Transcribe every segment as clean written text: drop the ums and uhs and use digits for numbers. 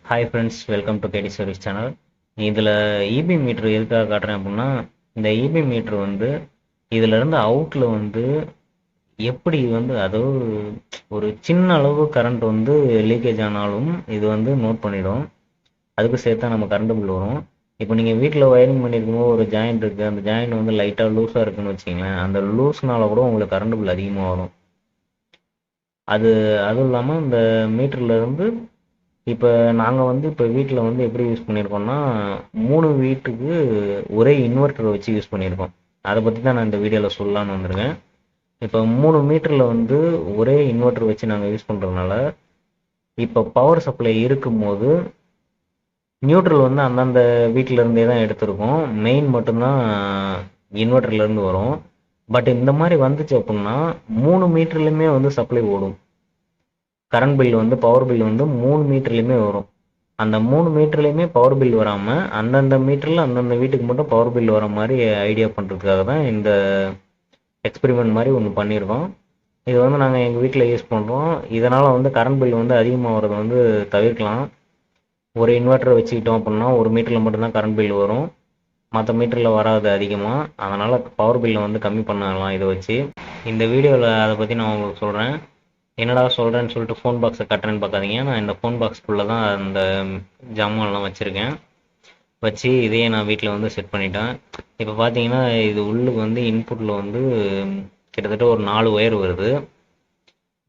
Hi friends, welcome to KD service channel. இதில் EB meter எதுக்காக காட்டுறேன் அப்படின்னா, இந்த இபி மீட்ரு வந்து இதிலேருந்து அவுட்டில் வந்து எப்படி வந்து அதாவது ஒரு சின்ன அளவு கரண்ட் வந்து லீக்கேஜ் ஆனாலும் இது வந்து நோட் பண்ணிடும். அதுக்கு சேர்த்தா நம்ம கரண்ட் பில் வரும். இப்போ நீங்கள் வீட்டில் ஒயரிங் பண்ணியிருக்கும்போது ஒரு ஜாயிண்ட் இருக்குது, அந்த ஜாயிண்ட் வந்து லைட்டாக லூஸாக இருக்குன்னு வச்சிங்களேன், அந்த லூஸ்னால கூட உங்களுக்கு கரண்ட் பில் அதிகமாக வரும். அது அதுவும் இல்லாமல் இந்த மீட்டர்லேருந்து இப்போ நாங்கள் வந்து இப்போ வீட்டில் வந்து எப்படி யூஸ் பண்ணியிருக்கோம்னா, 3 வீட்டுக்கு ஒரே இன்வெர்ட்டர் வச்சு யூஸ் பண்ணியிருக்கோம். அதை பற்றி தான் நான் இந்த வீடியோவில் சொல்லலான்னு வந்திருக்கேன். இப்போ 3 மீட்டரில் வந்து ஒரே இன்வெர்ட்டர் வச்சு நாங்கள் யூஸ் பண்ணுறதுனால, இப்போ பவர் சப்ளை இருக்கும்போது நியூட்ரல் வந்து அந்தந்த வீட்டில் இருந்தே தான் எடுத்திருக்கோம். மெயின் மட்டும்தான் இன்வெர்ட்டர்லேருந்து வரும். பட் இந்த மாதிரி வந்துச்சு அப்படின்னா 3 மீட்டர்லையுமே வந்து சப்ளை ஓடும். கரண்ட் பில் வந்து பவர் பில் வந்து 3 மீட்டர்லையுமே வரும். அந்த 3 மீட்டர்லையுமே பவர் பில் வராமல் அந்தந்த மீட்டரில் அந்தந்த வீட்டுக்கு மட்டும் பவர் பில் வர மாதிரி ஐடியா பண்ணுறதுக்காக தான் இந்த எக்ஸ்பெரிமெண்ட் மாதிரி ஒன்று பண்ணியிருக்கோம். இது வந்து நாங்கள் எங்கள் வீட்டில் யூஸ் பண்ணுறோம். இதனால் வந்து கரண்ட் பில் வந்து அதிகமாக வரதை வந்து தவிர்க்கலாம். ஒரு இன்வெர்ட்டர் வச்சுக்கிட்டோம் அப்படின்னா ஒரு மீட்டரில் மட்டும்தான் கரண்ட் பில் வரும், மற்ற மீட்டரில் வராது அதிகமாக. அதனால் பவர் பில்லை வந்து கம்மி பண்ணலாம் இதை வச்சு. இந்த வீடியோவில் அதை பற்றி நான் உங்களுக்கு சொல்கிறேன். என்னடா சொல்கிறேன்னு சொல்லிட்டு ஃபோன் பாக்ஸை கட்டுறேன்னு பார்க்காதீங்க. நான் இந்த ஃபோன் பாக்ஸ்க்குள்ளே தான் அந்த ஜாமான்லாம் வச்சுருக்கேன். வச்சு இதையே நான் வீட்டில் வந்து செட் பண்ணிட்டேன். இப்போ பார்த்தீங்கன்னா இது உள்ளுக்கு வந்து இன்புட்டில் வந்து கிட்டத்தட்ட ஒரு 4 ஒயர் வருது.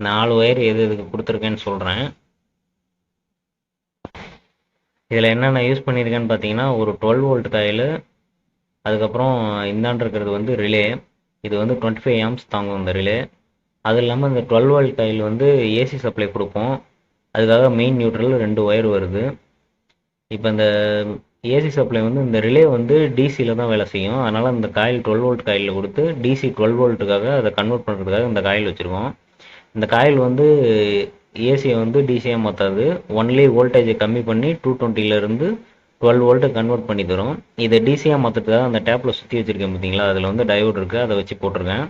4 ஒயர் எது எதுக்கு கொடுத்துருக்கேன்னு சொல்கிறேன். இதில் என்னென்ன யூஸ் பண்ணியிருக்கேன்னு பார்த்தீங்கன்னா, ஒரு 12 வோல்ட் காயில், அதுக்கப்புறம் இந்தாண்டு இருக்கிறது வந்து ரிலே. இது வந்து 25 ஆம்ஸ் தாங்கும் இந்த ரிலே. அது இல்லாமல் இந்த 12 வோல்ட் காயில் வந்து ஏசி சப்ளை கொடுப்போம். அதுக்காக மெயின் நியூட்ரல் 2 ஒயர் வருது. இப்போ இந்த ஏசி சப்ளை வந்து இந்த ரிலே வந்து டிசியில் தான் வேலை செய்யும். அதனால் இந்த காயில் 12 வோல்ட் காயில் கொடுத்து டிசி 12 வோல்ட்டுக்காக அதை கன்வெர்ட் பண்ணுறதுக்காக இந்த காயில் வச்சுருக்கோம். இந்த காயில் வந்து ஏசியை வந்து டிசியாக மாற்றாது, ஒன்லி வோல்டேஜை கம்மி பண்ணி 220லேருந்து 12 வோல்ட்டு கன்வெர்ட் பண்ணி தரும். இதை டிசியாக மாற்றுறதுக்காக அந்த டேப்பில் சுற்றி வச்சுருக்கேன் பார்த்தீங்களா, அதில் வந்து டயோடு இருக்குது, அதை வச்சு போட்டிருக்கேன்.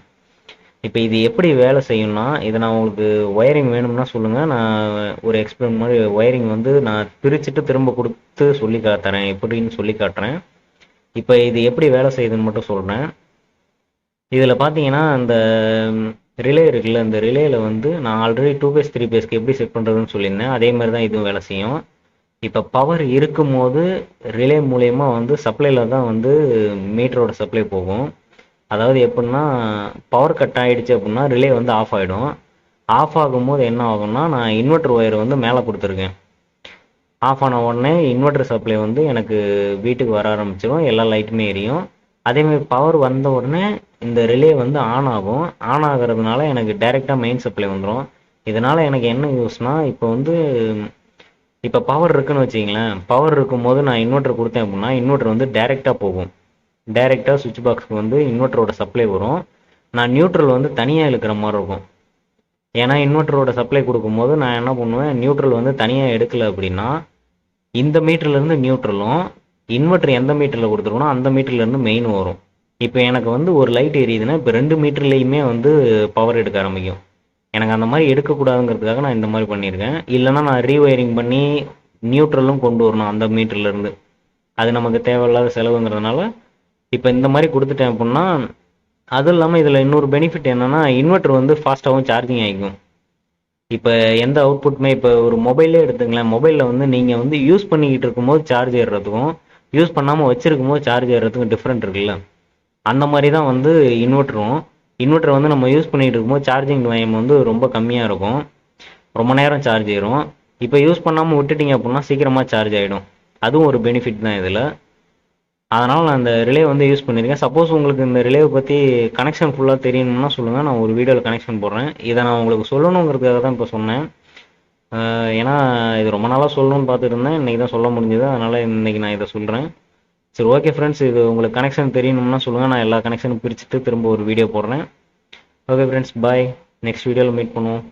இப்போ இது எப்படி வேலை செய்யும்னா, இதை நான் உங்களுக்கு ஒயரிங் வேணும்னா சொல்லுங்கள், நான் ஒரு எக்ஸ்பிளைன் மாதிரி ஒயரிங் வந்து நான் பிரிச்சுட்டு திரும்ப கொடுத்து சொல்லி காட்டுறேன், எப்படின்னு சொல்லி காட்டுறேன். இப்போ இது எப்படி வேலை செய்யுதுன்னு மட்டும் சொல்கிறேன். இதில் பார்த்தீங்கன்னா இந்த ரிலே இருக்குல்ல, இந்த ரிலேயில் வந்து நான் ஆல்ரெடி 2 பேஸ் 3 பேஸ்க்கு எப்படி செட் பண்ணுறதுன்னு சொல்லியிருந்தேன். அதே மாதிரி தான் இதுவும் வேலை செய்யும். இப்போ பவர் இருக்கும்போது ரிலே மூலயமா வந்து சப்ளையில் தான் வந்து மீட்டரோட சப்ளை போகும். அதாவது எப்படின்னா, பவர் கட் ஆகிடுச்சு அப்படின்னா ரிலே வந்து ஆஃப் ஆகிடும். ஆஃப் ஆகும்போது என்ன ஆகும்னா, நான் இன்வெர்ட்டர் ஒயர் வந்து மேலே கொடுத்துருக்கேன். ஆஃப் ஆன உடனே இன்வெர்ட்டர் சப்ளை வந்து எனக்கு வீட்டுக்கு வர ஆரம்பிச்சிடும், எல்லா லைட்டுமே எரியும். அதேமாதிரி பவர் வந்த உடனே இந்த ரிலே வந்து ஆன் ஆகும். ஆன் ஆகிறதுனால எனக்கு டைரெக்டாக மெயின் சப்ளை வந்துடும். இதனால் எனக்கு என்ன யூஸ்னால், இப்போ பவர் இருக்குன்னு வச்சிங்களேன், பவர் இருக்கும்போது நான் இன்வெர்ட்டர் கொடுத்தேன் அப்படின்னா இன்வெர்ட்டர் வந்து டைரெக்டாக போகும். டைரெக்டாக சுவிட்ச் பாக்ஸுக்கு வந்து இன்வெர்ட்டரோட சப்ளை வரும். நான் நியூட்ரல் வந்து தனியாக இழுக்கிற மாதிரி இருக்கும். ஏன்னா இன்வெர்ட்டரோட சப்ளை கொடுக்கும்போது நான் என்ன பண்ணுவேன், நியூட்ரல் வந்து தனியாக எடுக்கலை அப்படின்னா இந்த மீட்டர்லேருந்து நியூட்ரலும் இன்வெர்ட்டர் எந்த மீட்டரில் கொடுத்துருக்கணும் அந்த மீட்டர்லேருந்து மெயின் வரும். இப்போ எனக்கு வந்து ஒரு லைட் எரியுதுன்னா இப்போ 2 மீட்டர்லேயுமே வந்து பவர் எடுக்க ஆரம்பிக்கும். எனக்கு அந்த மாதிரி எடுக்கக்கூடாதுங்கிறதுக்காக நான் இந்த மாதிரி பண்ணியிருக்கேன். இல்லைனா நான் ரீவயரிங் பண்ணி நியூட்ரலும் கொண்டு வரணும் அந்த மீட்டர்லேருந்து. அது நமக்கு தேவையில்லாத செலவுங்கிறதுனால இப்போ இந்த மாதிரி கொடுத்துட்டேன் அப்படின்னா. அதுவும் இல்லாமல் இதில் இன்னொரு பெனிஃபிட் என்னென்னா, இன்வெர்ட்டர் வந்து ஃபாஸ்ட்டாகவும் சார்ஜிங் ஆகிக்கும். இப்போ எந்த அவுட்புட்டுமே, இப்போ ஒரு மொபைலே எடுத்துங்களேன், மொபைலில் வந்து நீங்கள் வந்து யூஸ் பண்ணிக்கிட்டு இருக்கும்போது சார்ஜ் ஏறுறதுக்கும் யூஸ் பண்ணாமல் வச்சுருக்கும் போது சார்ஜ் ஏறுறதுக்கும் டிஃப்ரெண்ட் இருக்குல்ல. அந்த மாதிரி தான் வந்து இன்வெர்ட்டர் வந்து நம்ம யூஸ் பண்ணிகிட்டு இருக்கும்போது சார்ஜிங் டைம் வந்து ரொம்ப கம்மியாக இருக்கும், ரொம்ப நேரம் சார்ஜ் ஏறும். இப்போ யூஸ் பண்ணாமல் விட்டுட்டிங்க அப்படின்னா சீக்கிரமாக சார்ஜ் ஆகிடும். அதுவும் ஒரு பெனிஃபிட் தான் இதில். அதனால் நான் இந்த ரிலே வந்து யூஸ் பண்ணியிருக்கேன். சப்போஸ் உங்களுக்கு இந்த ரிலேவை பற்றி கனெக்ஷன் ஃபுல்லாக தெரியணும்னா சொல்லுங்கள், நான் ஒரு வீடியோவில் கனெக்ஷன் போடுறேன். இதை நான் உங்களுக்கு சொல்லணுங்கிறதுக்காக தான் இப்போ சொன்னேன். ஏன்னா இது ரொம்ப நாளாக சொல்லணும்னு பார்த்துட்டு இருந்தேன், இன்றைக்கி தான் சொல்ல முடிஞ்சது. அதனால் இன்றைக்கி நான் இதை சொல்கிறேன். சரி, ஓகே ஃப்ரெண்ட்ஸ், இது உங்களுக்கு கனெக்ஷன் தெரியணும்னா சொல்லுங்கள், நான் எல்லா கனெக்ஷனும் பிரிச்சுட்டு திரும்ப ஒரு வீடியோ போடுறேன். ஓகே ஃப்ரெண்ட்ஸ், பாய். நெக்ஸ்ட் வீடியோவில் மீட் பண்ணுவோம்.